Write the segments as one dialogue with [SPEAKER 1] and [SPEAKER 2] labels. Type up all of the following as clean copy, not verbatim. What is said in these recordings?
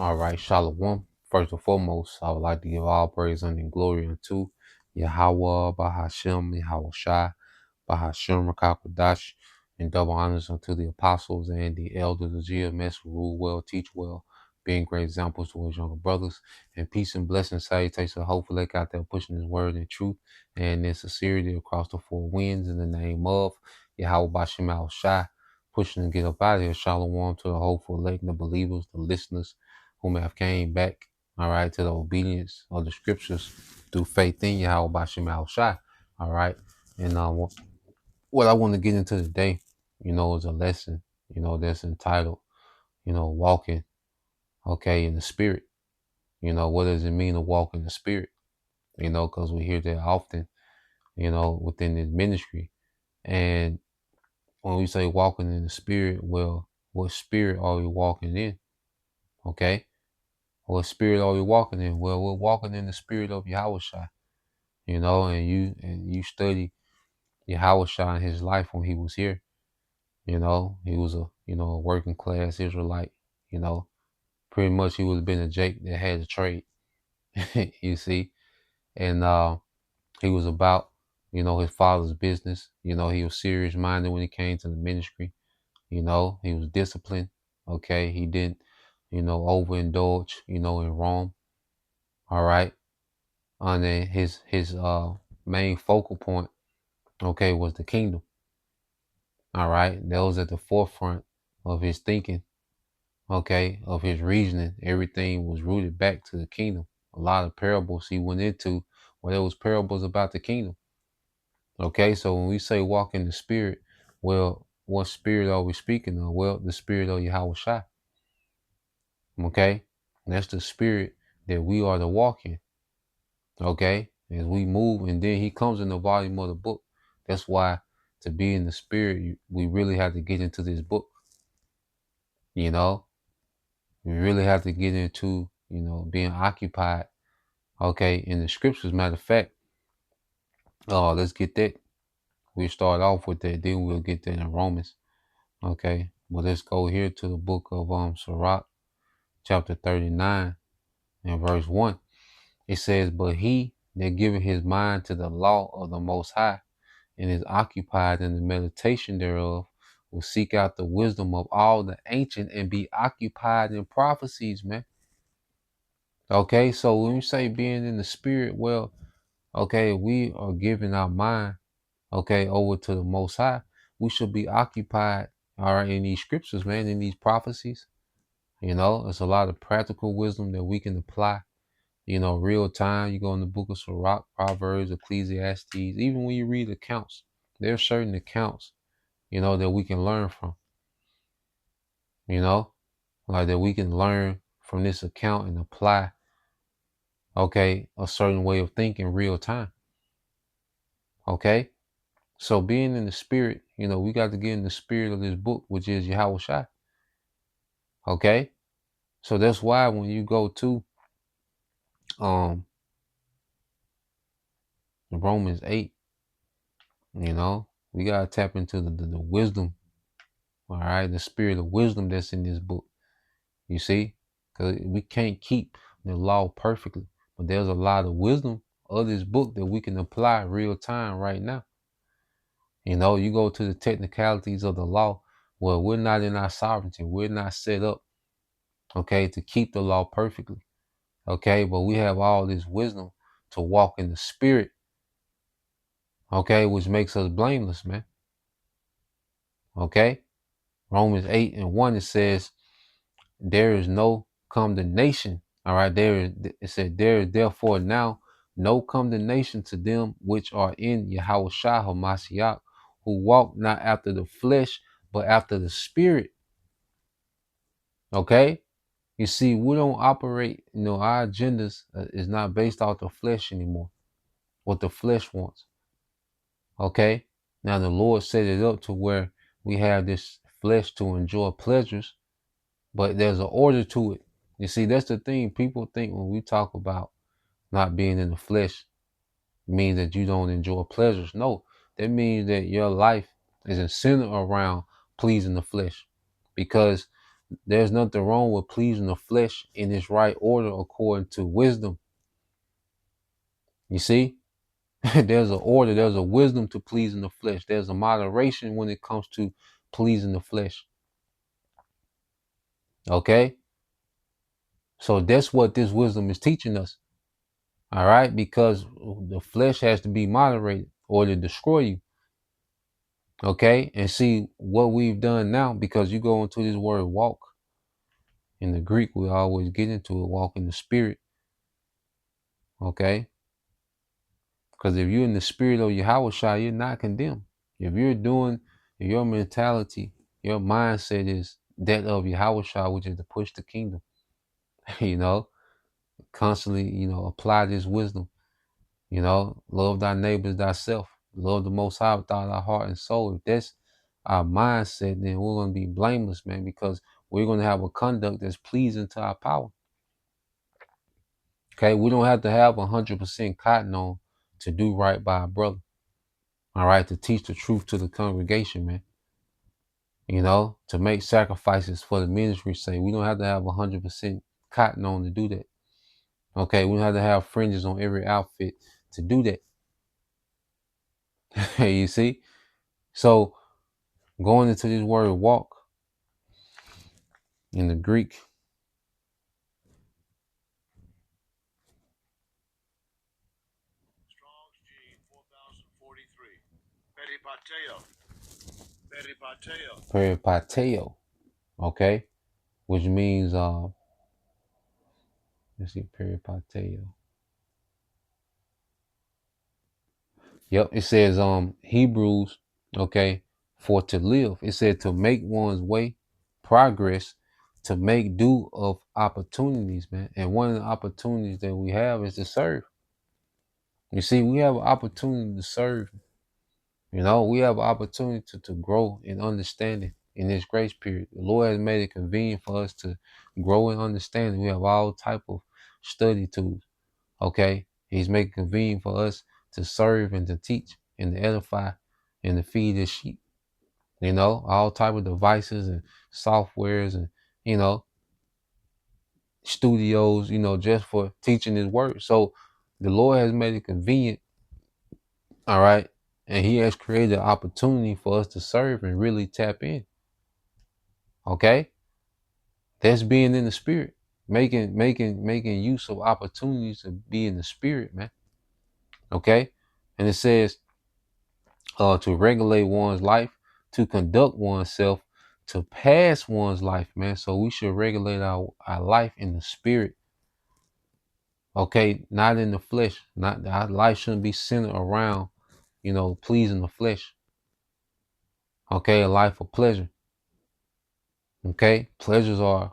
[SPEAKER 1] All right, Shalom. First and foremost, I would like to give all praise and glory unto Yahweh, Bahashem, Yahawashai, Bahashem, Rakakwadash, and double honors unto the apostles and the elders of GMS who rule well, teach well, being great examples to his younger brothers. And peace and blessings, salutations, hopefully they out there pushing his word in truth and in sincerity across the four winds in the name of Yahweh Bashem Shai, pushing to get up out of here. Shalom to the hopeful elect, the believers, the listeners whom have came back, all right, to the obedience of the scriptures through faith in Yahweh Bashem Shai, all right. And what I want to get into today, is a lesson, that's entitled, walking, okay, in the spirit. What does it mean to walk in the spirit? Because we hear that often, within this ministry. And when we say walking in the spirit, well, what spirit are we walking in? Okay. What spirit are we walking in? Well, we're walking in the spirit of Yahawashi, and you study Yahawashi in his life when he was here. He was a working class Israelite, pretty much he would have been a Jake that had a trade, you see. And he was about, his father's business. He was serious minded when it came to the ministry. He was disciplined. Okay. He didn't, overindulge, in Rome. All right. And then his main focal point, okay, was the kingdom. All right. That was at the forefront of his thinking, okay, of his reasoning. Everything was rooted back to the kingdom. A lot of parables he went into, well, there was parables about the kingdom. Okay, so when we say walk in the spirit, well, what spirit are we speaking of? Well, the spirit of Yahawashi. Okay, that's the spirit that we are to walk in. Okay, as we move, and then he comes in the volume of the book. That's why to be in the spirit, we really have to get into this book. We really have to get into, being occupied, okay, in the scriptures. Matter of fact, let's get that. We'll start off with that, then we'll get that in Romans. Okay, well, let's go here to the book of Sirach, chapter 39 and verse 1. It says, but he that giveth his mind to the law of the Most High and is occupied in the meditation thereof will seek out the wisdom of all the ancient and be occupied in prophecies, man. Okay, so when you say being in the spirit, well, okay, we are giving our mind, okay, over to the Most High. We should be occupied, all right, in these scriptures, man, in these prophecies. It's a lot of practical wisdom that we can apply, real time. You go in the book of Sirach, Proverbs, Ecclesiastes, even when you read accounts, there are certain accounts, that we can learn from, like that we can learn from this account and apply, okay, a certain way of thinking real time. Okay. So being in the spirit, we got to get in the spirit of this book, which is Yahawashi. Okay. So that's why when you go to Romans 8, we gotta tap into the wisdom, all right, the spirit of wisdom that's in this book. You see, because we can't keep the law perfectly, but there's a lot of wisdom of this book that we can apply real time right now. You go to the technicalities of the law. Well, we're not in our sovereignty. We're not set up, okay, to keep the law perfectly. Okay, but we have all this wisdom to walk in the spirit, okay, which makes us blameless, man. Okay. Romans 8 and 1, it says, there is no condemnation. All right. It said, there is therefore now no condemnation to them which are in Yahawashi HaMashiach, who walk not after the flesh, but after the spirit. Okay. You see, we don't operate, our agendas is not based off the flesh anymore, what the flesh wants. Okay. Now the Lord set it up to where we have this flesh to enjoy pleasures, but there's an order to it. You see, that's the thing. People think when we talk about not being in the flesh, it means that you don't enjoy pleasures. No, that means that your life isn't centered around pleasing the flesh. Because There's nothing wrong with pleasing the flesh in its right order according to wisdom. You see, there's an order, there's a wisdom to pleasing the flesh. There's a moderation when it comes to pleasing the flesh. Okay? So that's what this wisdom is teaching us. All right? Because the flesh has to be moderated or to destroy you. Okay? And see what we've done now, because you go into this word walk. In the Greek, we always get into it, walk in the spirit. Okay? Because if you're in the spirit of YAHAWASHI, you're not condemned. If you're doing, if your mentality, your mindset is that of YAHAWASHI, which is to push the kingdom, you know, constantly, apply this wisdom, love thy neighbors thyself, love the Most High with all our heart and soul. If that's our mindset, then we're going to be blameless, man, because we're going to have a conduct that's pleasing to our power. Okay, we don't have to have 100% cotton on to do right by our brother. All right, to teach the truth to the congregation, man. To make sacrifices for the ministry's sake. We don't have to have 100% cotton on to do that. Okay, we don't have to have fringes on every outfit to do that. You see? So going into this word walk in the Greek, peripateo, okay, which means let's see, peripateo. Yep, it says Hebrews, okay, for to live. It said to make one's way, progress, to make do of opportunities, man. And one of the opportunities that we have is to serve. You see, we have an opportunity to serve. We have an opportunity to grow in understanding in this grace period. The Lord has made it convenient for us to grow in understanding. We have all type of study tools. Okay, He's making it convenient for us to serve and to teach and to edify and to feed His sheep. All type of devices and softwares and studios. Just for teaching His word. So the Lord has made it convenient. All right. And He has created an opportunity for us to serve and really tap in. Okay. That's being in the spirit, making use of opportunities to be in the spirit, man. Okay. And it says to regulate one's life, to conduct oneself, to pass one's life, man. So we should regulate our life in the spirit. Okay. Not in the flesh. Not our life shouldn't be centered around, pleasing the flesh. Okay. A life of pleasure. Okay, pleasures are,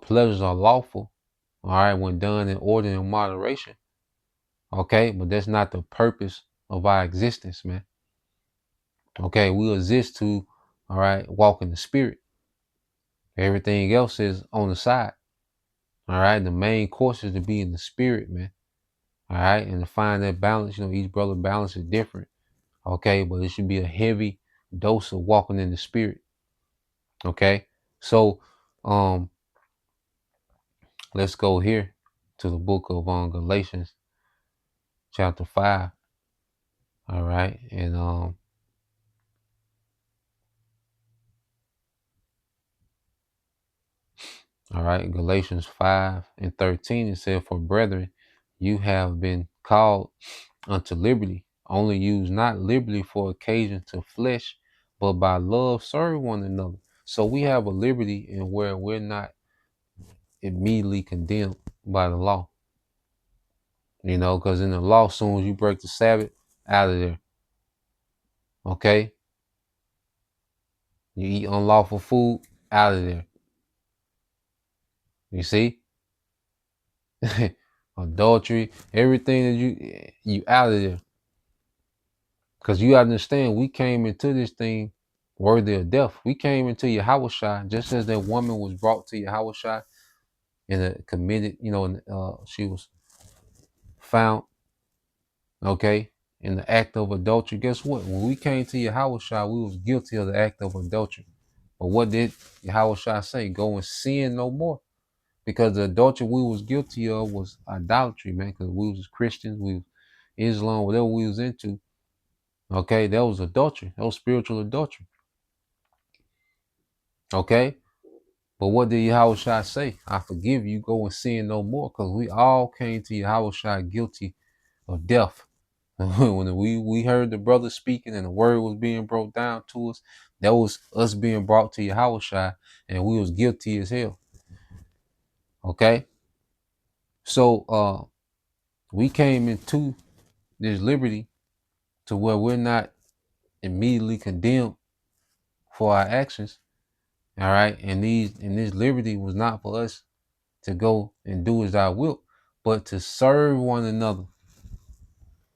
[SPEAKER 1] pleasures are lawful. All right, when done in order and moderation. Okay, but that's not the purpose of our existence, man. Okay, we exist to, all right, walk in the spirit. Everything else is on the side. All right, the main course is to be in the spirit, man. All right, and to find that balance. Each brother balance is different. Okay, but it should be a heavy dose of walking in the spirit. Okay, so let's go here to the book of Galatians chapter 5. All right. And all right, Galatians 5:13, it said, for brethren, you have been called unto liberty. Only use not liberty for occasion to flesh, but by love serve one another. So we have a liberty in where we're not immediately condemned by the law. Because in the law, as soon as you break the Sabbath, out of there. Okay? You eat unlawful food, out of there. You see? Adultery, everything that you out of there. Because you understand, we came into this thing worthy of death. We came into YAHAWASHI just as that woman was brought to YAHAWASHI and committed, she was found, okay, in the act of adultery. Guess what? When we came to YAHAWASHI, we was guilty of the act of adultery. But what did Yahawashi say? Go and sin no more. Because the adultery we was guilty of was idolatry, man. Because we was Christians, we was Islam, whatever we was into. Okay, that was adultery. That was spiritual adultery. Okay? But what did Yahawashi say? I forgive you, go and sin no more. Because we all came to Yahawashi guilty of death. When we heard the brother speaking and the word was being brought down to us, that was us being brought to Yahawashi, and we was guilty as hell. Okay? So we came into this liberty to where we're not immediately condemned for our actions. All right. And this liberty was not for us to go and do as I will, but to serve one another.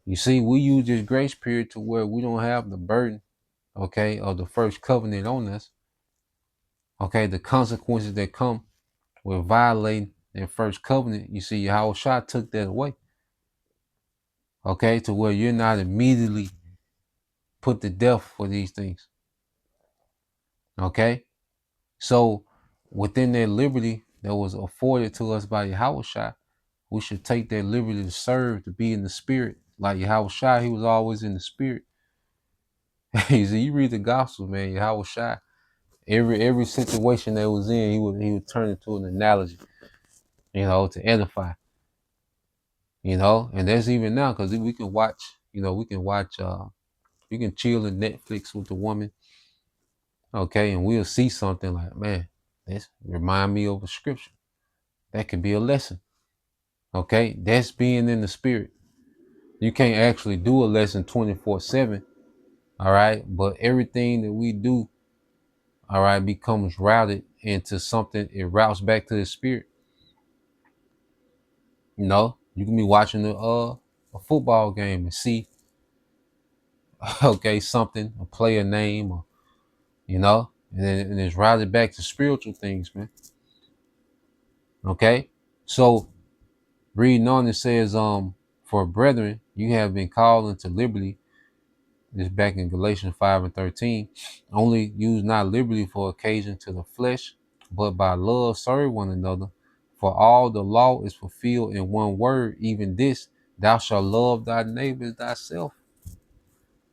[SPEAKER 1] You see, we use this grace period to where we don't have the burden, okay, of the first covenant on us. Okay, the consequences that come with violating that first covenant. You see, Yahawashi took that away. Okay, to where you're not immediately put to death for these things. Okay. So within that liberty that was afforded to us by Yahawashi, we should take that liberty to serve, to be in the spirit. Like Yahawashi, he was always in the spirit. You see, you read the gospel, man, Yahawashi, every situation that was in, he would turn it to an analogy, to edify, and that's even now, because we can watch, we can chill in Netflix with the woman, okay, and we'll see something like, man, this remind me of a scripture. That could be a lesson. Okay, that's being in the spirit. You can't actually do a lesson 24/7. All right, but everything that we do, all right, becomes routed into something. It routes back to the spirit. You can be watching a football game and see, okay, something, a player name, or and then and it's routed back to spiritual things, man. Okay, so reading on, it says, for brethren, you have been called into liberty. This back in Galatians 5:13. Only use not liberty for occasion to the flesh, but by love serve one another. For all the law is fulfilled in one word, even this, thou shalt love thy neighbor as thyself.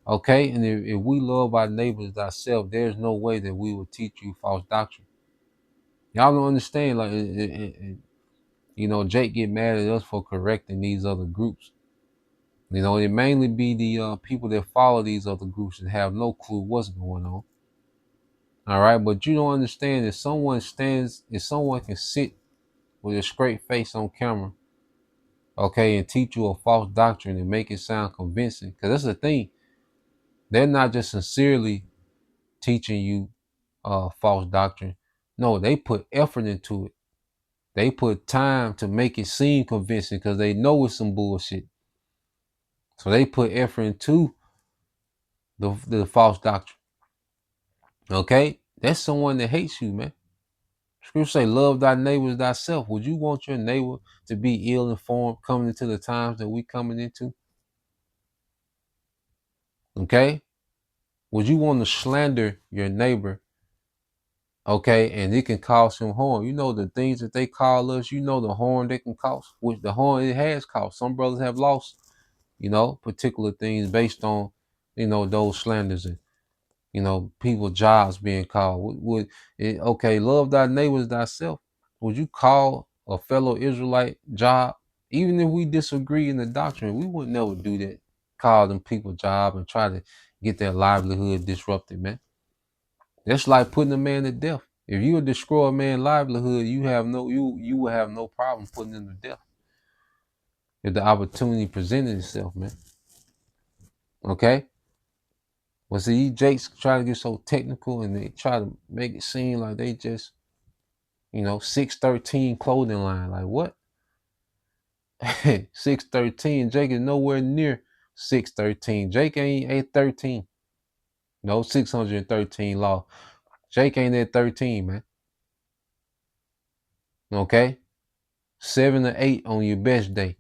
[SPEAKER 1] Okay, and if we love our neighbors thyself, there's no way that we will teach you false doctrine. Y'all don't understand, like, Jake get mad at us for correcting these other groups. It mainly be the people that follow these other groups and have no clue what's going on. All right, but you don't understand if someone can sit with a straight face on camera, okay, and teach you a false doctrine and make it sound convincing, because that's the thing. They're not just sincerely teaching you false doctrine. No, they put effort into it. They put time to make it seem convincing because they know it's some bullshit. So they put effort into the false doctrine. Okay? That's someone that hates you, man. Scripture say, love thy neighbor as thyself. Would you want your neighbor to be ill-informed coming into the times that we coming into? Okay? Would you want to slander your neighbor? Okay, and it can cause him harm. You know the things that they call us, the harm they can cause, which the harm it has caused. Some brothers have lost, particular things based on, those slanders and, people jobs being called. Okay, love thy neighbors thyself. Would you call a fellow Israelite job, even if we disagree in the doctrine? We would never do that. Call them people job and try to get their livelihood disrupted, man. That's like putting a man to death. If you would destroy a man's livelihood, you will have no problem putting him to death if the opportunity presented itself, man. Okay. Well, see, Jakes try to get so technical and they try to make it seem like they just, 613 clothing line. Like what? 613. Jake is nowhere near 613. Jake ain't 813. No, 613 law. Jake ain't at 13, man. Okay? 7 or 8 on your best day.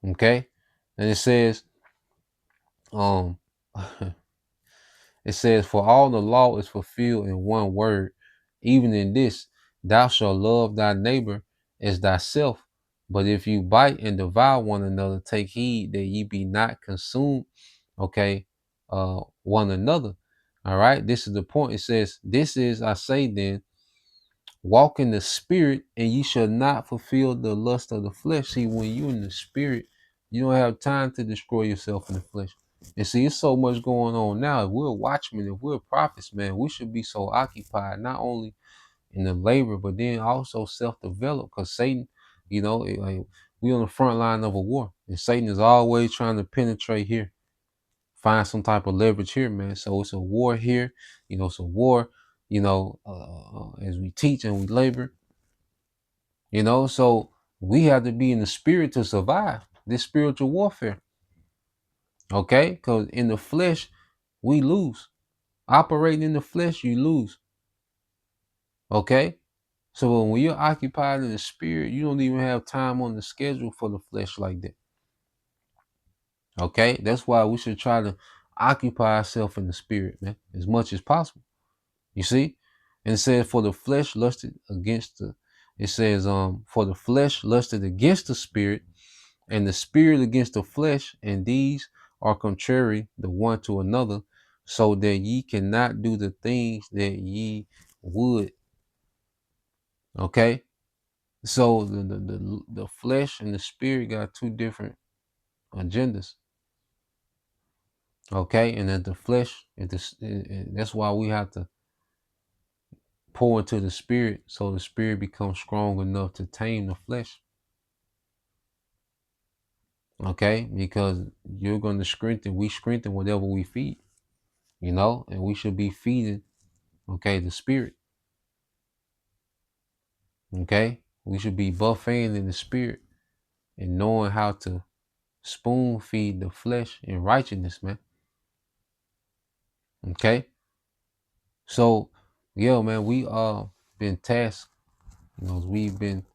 [SPEAKER 1] Okay? And it says, It says, for all the law is fulfilled in one word, even in this, thou shalt love thy neighbor as thyself. But if you bite and devour one another, take heed that ye be not consumed, okay, one another. All right, this is the point. It says, this is, I say then, walk in the spirit, and ye shall not fulfill the lust of the flesh. See, when you're in the spirit, you don't have time to destroy yourself in the flesh. And see, it's so much going on now. If we're watchmen, if we're prophets, man, we should be so occupied, not only in the labor, but then also self-develop. Because Satan, like, we on the front line of a war. And Satan is always trying to penetrate here, find some type of leverage here, man. So it's a war here. It's a war, as we teach and we labor, so we have to be in the spirit to survive this spiritual warfare. Okay? Because in the flesh, we lose. Operating in the flesh, you lose. Okay? So when you're occupied in the spirit, you don't even have time on the schedule for the flesh like that. Okay? That's why we should try to occupy ourselves in the spirit, man, as much as possible. You see? And it says, for the flesh lusted against for the flesh lusted against the spirit, and the spirit against the flesh, and these are contrary the one to another, so that ye cannot do the things that ye would. Okay? So the flesh and the spirit got two different agendas. Okay? And that the flesh, that's why we have to pour into the spirit, so the spirit becomes strong enough to tame the flesh. Okay? Because you're going to we strengthen whatever we feed, and we should be feeding, okay, the spirit. Okay? We should be buffeting in the spirit and knowing how to spoon feed the flesh in righteousness, man. Okay? So, yeah, man, we been tasked, we've been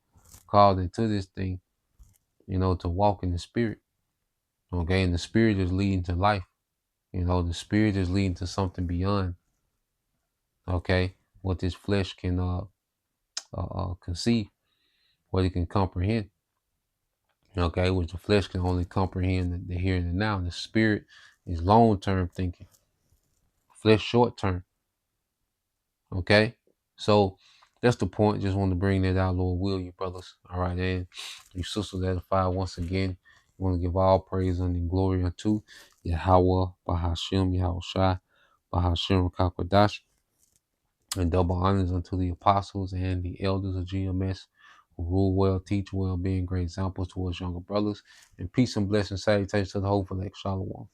[SPEAKER 1] called into this thing, to walk in the spirit. Okay, and the spirit is leading to life. The spirit is leading to something beyond, okay, what this flesh can conceive, what it can comprehend. Okay, which the flesh can only comprehend the here and the now. The spirit is long-term thinking, flesh short-term. Okay, so that's the point. Just want to bring that out, Lord will, you brothers. All right, and you sisters edified once again. You want to give all praise and glory unto Yahweh, Bahashem, Yahawashi, Bahashem, Rakakwadash, and double honors unto the apostles and the elders of GMS who rule well, teach well, being great examples towards younger brothers. And peace and blessing salutations to the whole elect. Shalom.